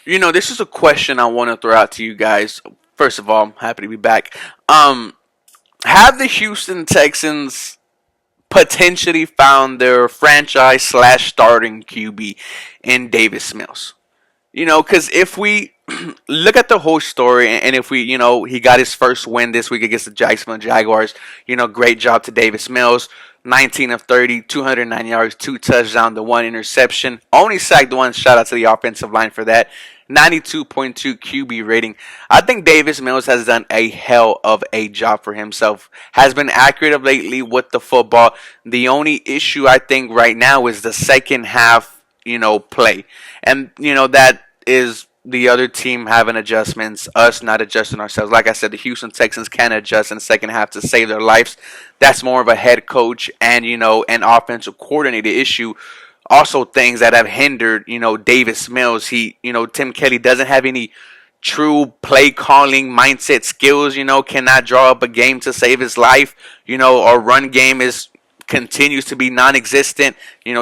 This is a question I want to throw out to you guys. First of all, I'm happy to be back. Um, have the Houston Texans potentially found their franchise slash starting QB in Davis Mills? Because if we look at the whole story, and if we, he got his first win this week against the Jacksonville Jaguars. Great job to Davis Mills. 19 of 30, 209 yards, 2 touchdowns, the 1 interception. Only sacked one. Shout out to the offensive line for that. 92.2 QB rating. I think Davis Mills has done a hell of a job for himself. Has been accurate of lately with the football. The only issue I think right now is the second half, play. And, that is the other team having adjustments, us not adjusting ourselves. Like I said, the Houston Texans can adjust in the second half to save their lives. That's more of a head coach and, an offensive coordinator issue. Also things that have hindered, Davis Mills. Tim Kelly doesn't have any true play calling mindset skills, cannot draw up a game to save his life. Our run game is continues to be non-existent.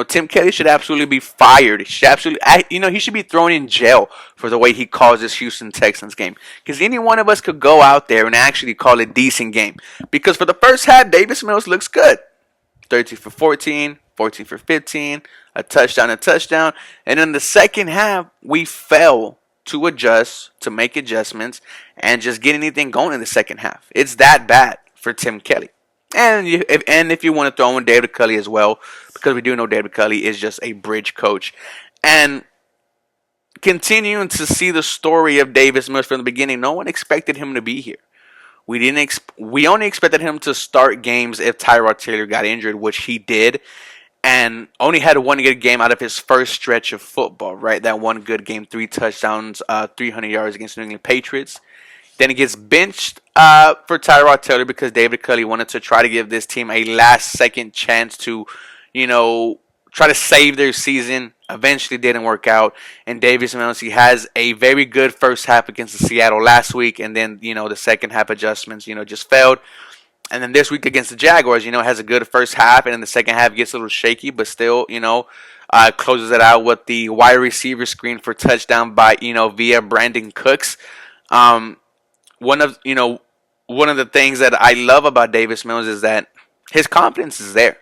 Tim Kelly should absolutely be fired. He should he should be thrown in jail for the way he calls this Houston Texans game. Because any one of us could go out there and actually call a decent game. Because for the first half, Davis Mills looks good. 13 for 14, 14 for 15, a touchdown. And in the second half, we fell to adjust, to make adjustments, and just get anything going in the second half. It's that bad for Tim Kelly. And if you want to throw in David Culley as well, because we do know David Culley is just a bridge coach. And continuing to see the story of Davis Mills from the beginning, no one expected him to be here. We only expected him to start games if Tyrod Taylor got injured, which he did, and only had one good game out of his first stretch of football. Right, that one good game, 3 touchdowns, 300 yards against the New England Patriots. Then he gets benched for Tyrod Taylor because David Culley wanted to try to give this team a last-second chance to, try to save their season. Eventually didn't work out. And Davis Mills, he has a very good first half against the Seattle last week. And then, the second half adjustments, just failed. And then this week against the Jaguars, has a good first half. And then the second half gets a little shaky, but still, closes it out with the wide receiver screen for touchdown by, via Brandon Cooks. One of the things that I love about Davis Mills is that his confidence is there.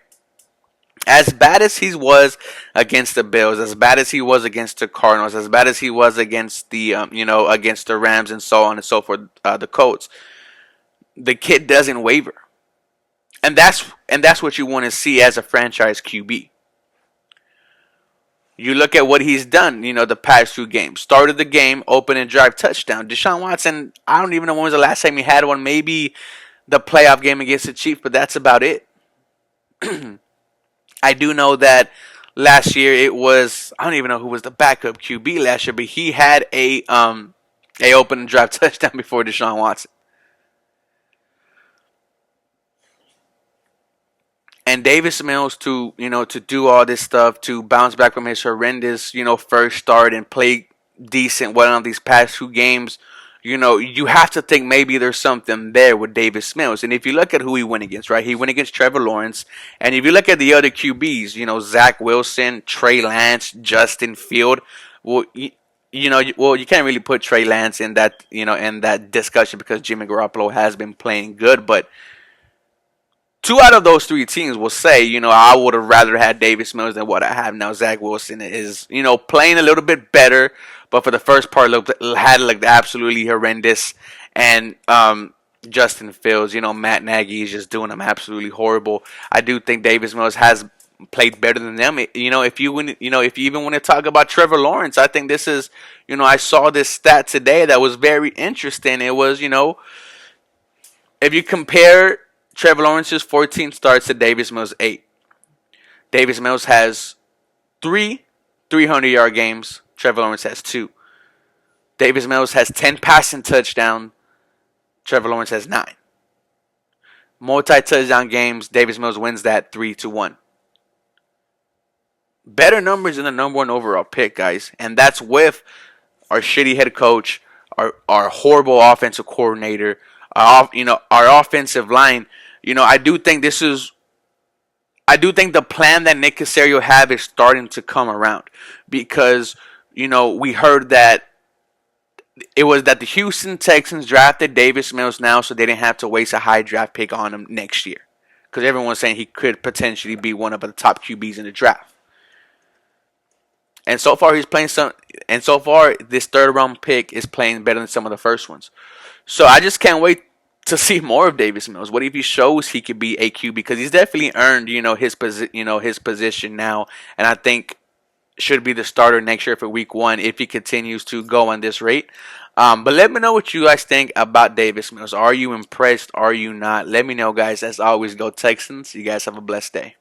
As bad as he was against the Bills, as bad as he was against the Cardinals, as bad as he was against the against the Rams and so on and so forth, the Colts, the kid doesn't waver, and that's what you want to see as a franchise QB. You look at what he's done, the past 2 games. Started the game, opening drive, touchdown. Deshaun Watson, I don't even know when was the last time he had one. Maybe the playoff game against the Chiefs, but that's about it. I do know that last year it was, I don't even know who was the backup QB last year, but he had a opening drive touchdown before Deshaun Watson. And Davis Mills to do all this stuff, to bounce back from his horrendous first start and play decent well on these past 2 games, you have to think maybe there's something there with Davis Mills. And if you look at who he went against, right, he went against Trevor Lawrence. And if you look at the other QBs, Zach Wilson, Trey Lance, Justin Field, well, you can't really put Trey Lance in that in that discussion because Jimmy Garoppolo has been playing good, but 2 out of those 3 teams will say, I would have rather had Davis Mills than what I have now. Zach Wilson is, playing a little bit better, but for the first part, looked absolutely horrendous. And Justin Fields, Matt Nagy is just doing them absolutely horrible. I do think Davis Mills has played better than them. If you even want to talk about Trevor Lawrence, I think this is, I saw this stat today that was very interesting. It was, if you compare Trevor Lawrence's 14 starts to Davis Mills' 8. Davis Mills has 3 300-yard games. Trevor Lawrence has 2. Davis Mills has 10 passing touchdowns. Trevor Lawrence has 9. Multi-touchdown games. Davis Mills wins that 3-1. Better numbers than the number 1 overall pick, guys. And that's with our shitty head coach, our horrible offensive coordinator, our offensive line. I do think the plan that Nick Caserio have is starting to come around because, we heard that it was that the Houston Texans drafted Davis Mills now, so they didn't have to waste a high draft pick on him next year, because everyone's saying he could potentially be one of the top QBs in the draft. And so far, he's playing some. And so far, this third round pick is playing better than some of the first ones. So I just can't wait to see more of Davis Mills. What if he shows he could be a QB? Because he's definitely earned, his position now, and I think should be the starter next year for Week 1 if he continues to go on this rate. But let me know what you guys think about Davis Mills. Are you impressed? Are you not? Let me know, guys. As always, go Texans. You guys have a blessed day.